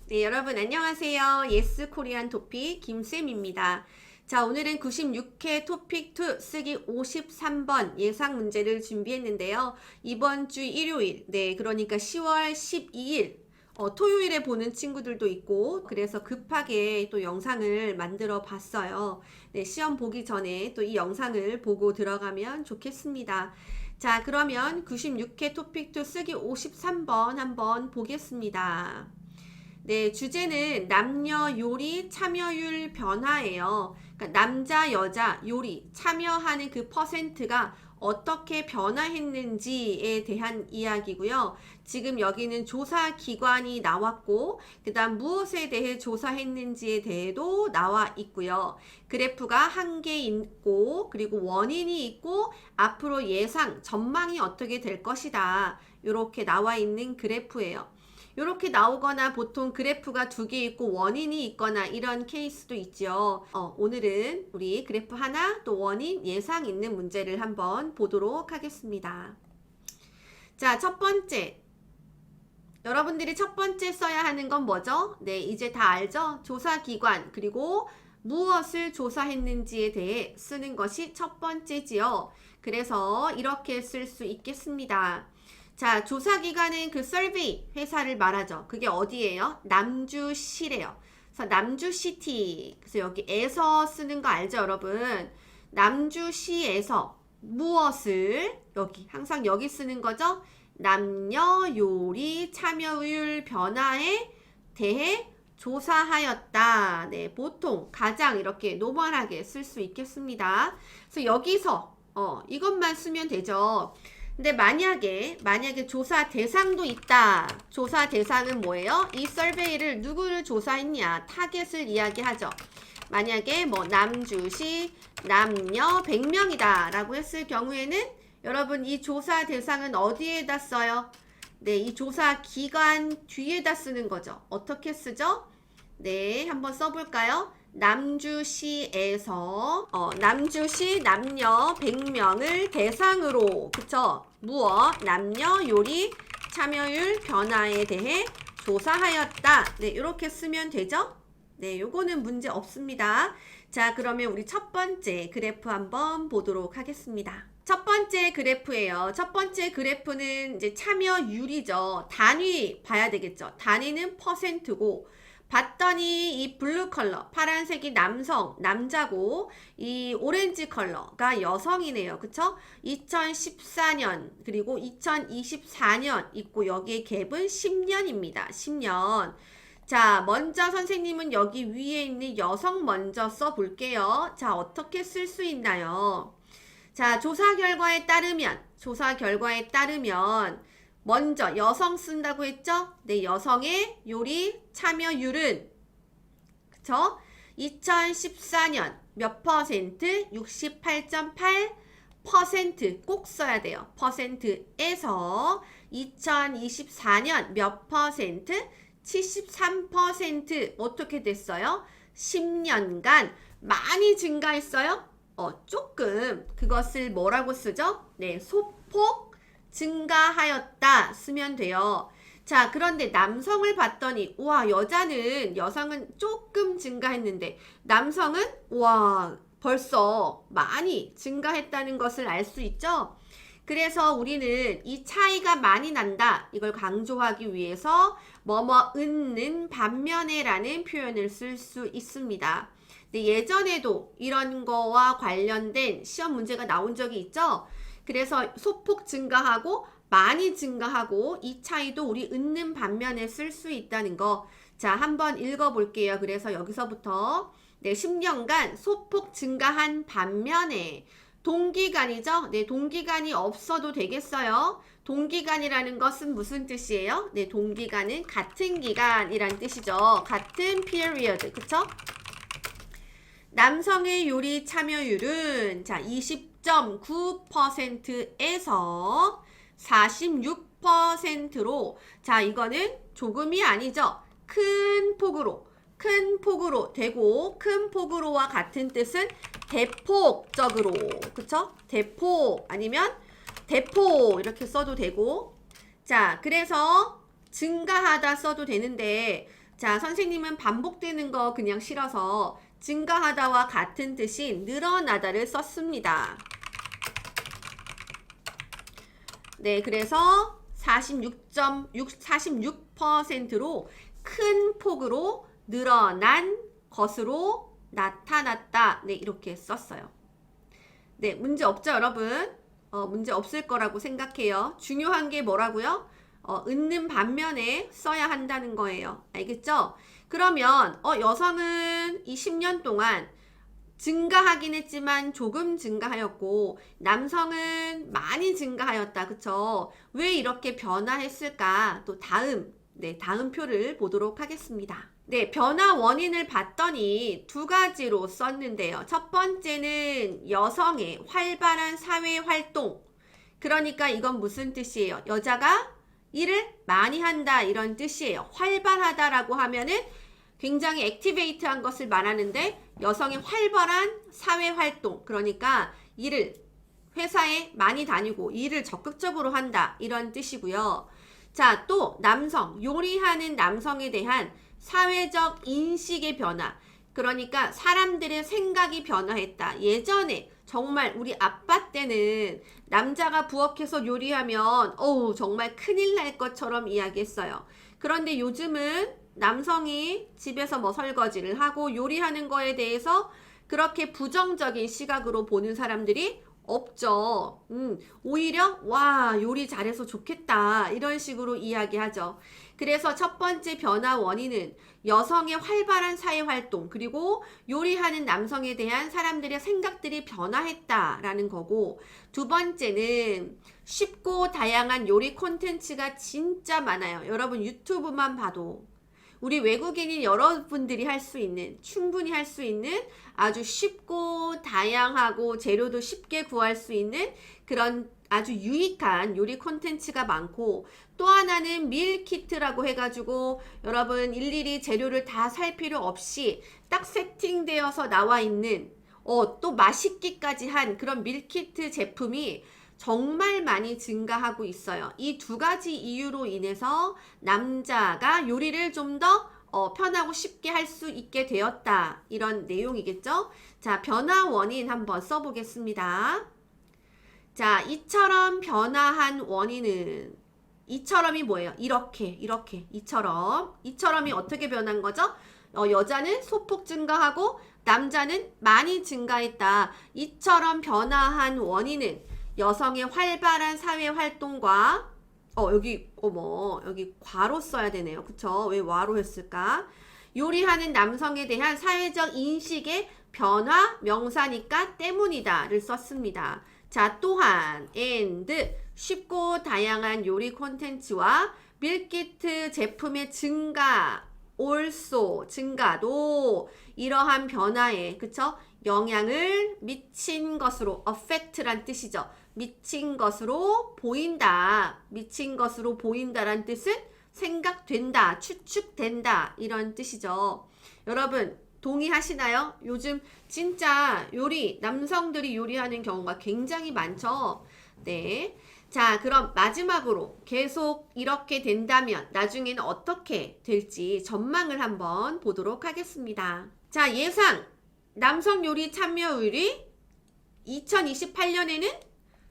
네, 여러분 안녕하세요. 예스 코리안 토픽 김쌤입니다. 자, 오늘은 96회 토픽 2 쓰기 53번 예상 문제를 준비했는데요. 이번 주 일요일, 네, 그러니까 10월 12일 토요일에 보는 친구들도 있고, 그래서 급하게 또 영상을 만들어 봤어요. 네, 시험 보기 전에 또 이 영상을 보고 들어가면 좋겠습니다. 자, 그러면 96회 토픽 2 쓰기 53번 한번 보겠습니다. 네, 주제는 남녀 요리 참여율 변화예요. 그러니까 남자, 여자 요리 참여하는 그 퍼센트가 어떻게 변화했는지에 대한 이야기고요. 지금 여기는 조사 기관이 나왔고, 그 다음 무엇에 대해 조사했는지에 대해도 나와 있고요. 그래프가 한 개 있고, 그리고 원인이 있고, 앞으로 예상, 전망이 어떻게 될 것이다. 이렇게 나와 있는 그래프예요. 이렇게 나오거나 보통 그래프가 두 개 있고 원인이 있거나 이런 케이스도 있죠. 오늘은 우리 그래프 하나 또 원인 예상 있는 문제를 한번 보도록 하겠습니다. 자, 첫 번째. 여러분들이 첫 번째 써야 하는 건 뭐죠? 네, 이제 다 알죠? 조사기관 그리고 무엇을 조사했는지에 대해 쓰는 것이 첫 번째지요. 그래서 이렇게 쓸 수 있겠습니다. 자, 조사기관은 그 서베이 회사를 말하죠. 그게 어디예요? 남주시래요. 그래서 남주시티. 그래서 여기에서 쓰는 거 알죠, 여러분? 남주시에서 무엇을 항상 여기 쓰는 거죠? 남녀 요리 참여율 변화에 대해 조사하였다. 네, 보통 가장 이렇게 노멀하게 쓸 수 있겠습니다. 그래서 여기서 이것만 쓰면 되죠. 근데 만약에 조사 대상도 있다. 조사 대상은 뭐예요? 이 서베이를 누구를 조사했냐? 타겟을 이야기하죠. 만약에 뭐 남주시 남녀 100명이다 라고 했을 경우에는 여러분 이 조사 대상은 어디에다 써요? 네, 이 조사 기관 뒤에다 쓰는 거죠. 어떻게 쓰죠? 네, 한번 써볼까요? 남주시에서 남주시 남녀 100명을 대상으로 그쵸? 무엇? 남녀 요리 참여율 변화에 대해 조사하였다. 네, 이렇게 쓰면 되죠? 네, 요거는 문제 없습니다. 자, 그러면 우리 첫 번째 그래프 한번 보도록 하겠습니다. 첫 번째 그래프예요. 첫 번째 그래프는 이제 참여율이죠. 단위 봐야 되겠죠. 단위는 퍼센트고 봤더니 이 블루 컬러, 파란색이 남자고 이 오렌지 컬러가 여성이네요. 그쵸? 2014년 그리고 2024년 있고 여기에 갭은 10년입니다. 10년. 자, 먼저 선생님은 여기 위에 있는 여성 먼저 써볼게요. 자, 어떻게 쓸 수 있나요? 자, 조사 결과에 따르면 먼저 여성 쓴다고 했죠? 네, 여성의 요리 참여율은 그쵸? 2014년 몇 퍼센트? 68.8% 꼭 써야 돼요. 퍼센트에서 2024년 몇 퍼센트? 73% 어떻게 됐어요? 10년간 많이 증가했어요? 조금. 그것을 뭐라고 쓰죠? 네, 소폭 증가하였다 쓰면 돼요. 자, 그런데 남성을 봤더니 우와, 여성은 조금 증가했는데 남성은 우와, 벌써 많이 증가했다는 것을 알 수 있죠? 그래서 우리는 이 차이가 많이 난다. 이걸 강조하기 위해서 뭐뭐는 반면에 라는 표현을 쓸 수 있습니다. 근데 예전에도 이런 거와 관련된 시험 문제가 나온 적이 있죠? 그래서 소폭 증가하고 많이 증가하고 이 차이도 우리 은는 반면에 쓸 수 있다는 거. 자, 한번 읽어볼게요. 그래서 여기서부터 네, 10년간 소폭 증가한 반면에 동기간이죠? 네, 동기간이 없어도 되겠어요. 동기간이라는 것은 무슨 뜻이에요? 네, 동기간은 같은 기간이란 뜻이죠. 같은 period, 그쵸? 남성의 요리 참여율은 자, 20.9%에서 46%로 자, 이거는 조금이 아니죠. 큰 폭으로 되고 큰 폭으로와 같은 뜻은 대폭적으로 그쵸? 대폭 아니면 대폭 이렇게 써도 되고, 자, 그래서 증가하다 써도 되는데, 자, 선생님은 반복되는 거 그냥 싫어서 증가하다와 같은 뜻인 늘어나다를 썼습니다. 네, 그래서 46%로 큰 폭으로 늘어난 것으로 나타났다. 네, 이렇게 썼어요. 네, 문제 없죠, 여러분? 문제 없을 거라고 생각해요. 중요한 게 뭐라고요? 있는 반면에 써야 한다는 거예요. 알겠죠? 그러면 여성은 이 10년 동안 증가하긴 했지만 조금 증가하였고 남성은 많이 증가하였다. 그쵸? 왜 이렇게 변화했을까? 또 다음 표를 보도록 하겠습니다. 네, 변화 원인을 봤더니 두 가지로 썼는데요. 첫 번째는 여성의 활발한 사회 활동. 그러니까 이건 무슨 뜻이에요? 여자가 일을 많이 한다 이런 뜻이에요. 활발하다라고 하면은 굉장히 액티베이트한 것을 말하는데 여성의 활발한 사회 활동, 그러니까 일을 회사에 많이 다니고 일을 적극적으로 한다 이런 뜻이고요. 자, 또 남성, 요리하는 남성에 대한 사회적 인식의 변화, 그러니까 사람들의 생각이 변화했다. 예전에 정말 우리 아빠 때는 남자가 부엌에서 요리하면 정말 큰일 날 것처럼 이야기했어요. 그런데 요즘은 남성이 집에서 뭐 설거지를 하고 요리하는 거에 대해서 그렇게 부정적인 시각으로 보는 사람들이 없죠. 오히려 와, 요리 잘해서 좋겠다 이런 식으로 이야기하죠. 그래서 첫 번째 변화 원인은 여성의 활발한 사회활동, 그리고 요리하는 남성에 대한 사람들의 생각들이 변화했다라는 거고, 두 번째는 쉽고 다양한 요리 콘텐츠가 진짜 많아요. 여러분 유튜브만 봐도 우리 외국인인 여러분들이 할 수 있는, 충분히 할 수 있는 아주 쉽고 다양하고 재료도 쉽게 구할 수 있는 그런 아주 유익한 요리 콘텐츠가 많고, 또 하나는 밀키트라고 해가지고 여러분 일일이 재료를 다 살 필요 없이 딱 세팅되어서 나와 있는 또 맛있기까지 한 그런 밀키트 제품이 정말 많이 증가하고 있어요. 이 두 가지 이유로 인해서 남자가 요리를 좀 더 편하고 쉽게 할 수 있게 되었다. 이런 내용이겠죠? 자, 변화 원인 한번 써보겠습니다. 자, 이처럼 변화한 원인은, 이처럼이 뭐예요? 이렇게 이처럼이 어떻게 변한 거죠? 여자는 소폭 증가하고 남자는 많이 증가했다. 이처럼 변화한 원인은 여성의 활발한 사회 활동과 여기 과로 써야 되네요. 그쵸? 왜 와로 했을까? 요리하는 남성에 대한 사회적 인식의 변화, 명사니까 때문이다를 썼습니다. 자, 또한 and 쉽고 다양한 요리 콘텐츠와 밀키트 제품의 증가, also 증가도 이러한 변화에 그쵸? 영향을 미친 것으로, affect란 뜻이죠. 미친 것으로 보인다. 미친 것으로 보인다란 뜻은 생각된다, 추측된다 이런 뜻이죠. 여러분 동의하시나요? 요즘 진짜 남성들이 요리하는 경우가 굉장히 많죠. 네. 자, 그럼 마지막으로 계속 이렇게 된다면 나중에는 어떻게 될지 전망을 한번 보도록 하겠습니다. 자, 예상 남성 요리 참여율이 2028년에는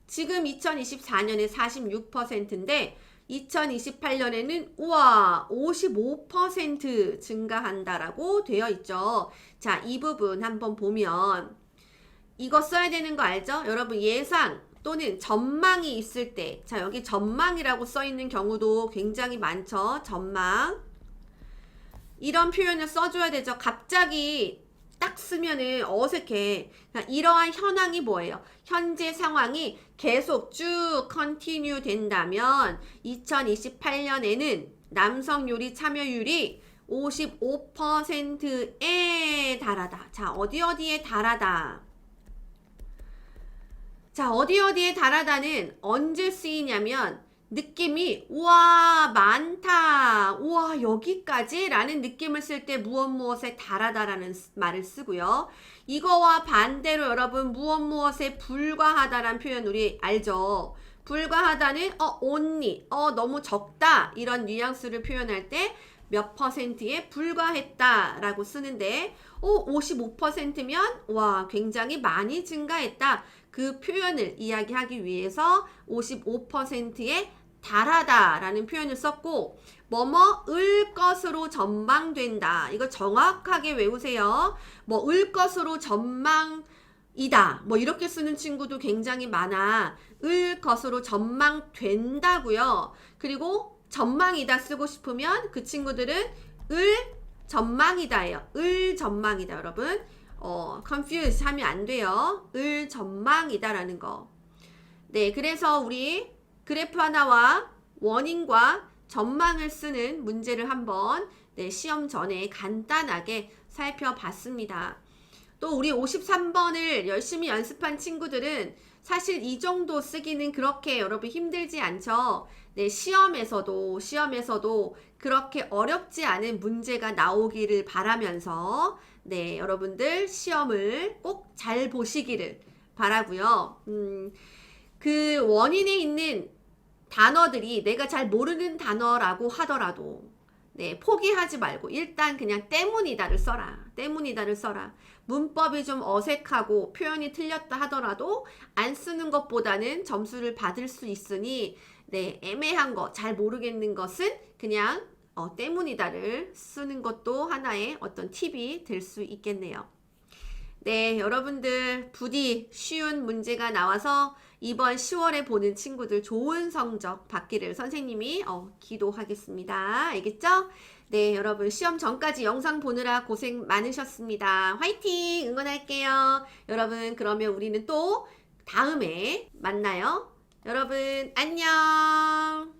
지금 2024년에 46%인데 2028년에는 우와 55% 증가한다라고 되어 있죠. 자, 이 부분 한번 보면 이거 써야 되는 거 알죠? 여러분 예상 또는 전망이 있을 때, 자 여기 전망이라고 써 있는 경우도 굉장히 많죠. 전망 이런 표현을 써줘야 되죠. 갑자기 딱 쓰면은 어색해. 그러니까 이러한 현황이 뭐예요? 현재 상황이 계속 쭉 컨티뉴 된다면 2028년에는 남성 요리 참여율이 55%에 달하다. 자, 어디에 달하다. 자, 어디에 달하다는 언제 쓰이냐면 느낌이 우와 많다, 우와 여기까지 라는 느낌을 쓸 때 무엇에 달하다라는 말을 쓰고요. 이거와 반대로 여러분 무엇에 불과하다라는 표현 우리 알죠? 불과하다는 only, 너무 적다 이런 뉘앙스를 표현할 때 몇 퍼센트에 불과했다 라고 쓰는데 55%면 와 굉장히 많이 증가했다 그 표현을 이야기하기 위해서 55%에 달하다 라는 표현을 썼고 뭐뭐을 것으로 전망된다 이거 정확하게 외우세요. 뭐 을 것으로 전망이다 뭐 이렇게 쓰는 친구도 굉장히 많아. 을 것으로 전망된다고요. 그리고 전망이다 쓰고 싶으면 그 친구들은 을 전망이다예요. 을 전망이다 여러분. confuse 하면 안 돼요. 을 전망이다라는 거. 네, 그래서 우리 그래프 하나와 원인과 전망을 쓰는 문제를 한번 시험 전에 간단하게 살펴봤습니다. 또 우리 53번을 열심히 연습한 친구들은 사실 이 정도 쓰기는 그렇게 여러분 힘들지 않죠. 네, 시험에서도 그렇게 어렵지 않은 문제가 나오기를 바라면서 네, 여러분들 시험을 꼭 잘 보시기를 바라고요. 그 원인에 있는 단어들이 내가 잘 모르는 단어라고 하더라도 네, 포기하지 말고 일단 그냥 때문이다를 써라. 때문이다를 써라. 문법이 좀 어색하고 표현이 틀렸다 하더라도 안 쓰는 것보다는 점수를 받을 수 있으니 네, 애매한 거, 잘 모르겠는 것은 그냥 때문이다를 쓰는 것도 하나의 어떤 팁이 될 수 있겠네요. 네, 여러분들 부디 쉬운 문제가 나와서 이번 10월에 보는 친구들 좋은 성적 받기를 선생님이 기도하겠습니다. 알겠죠? 네, 여러분 시험 전까지 영상 보느라 고생 많으셨습니다. 화이팅! 응원할게요. 여러분 그러면 우리는 또 다음에 만나요. 여러분 안녕!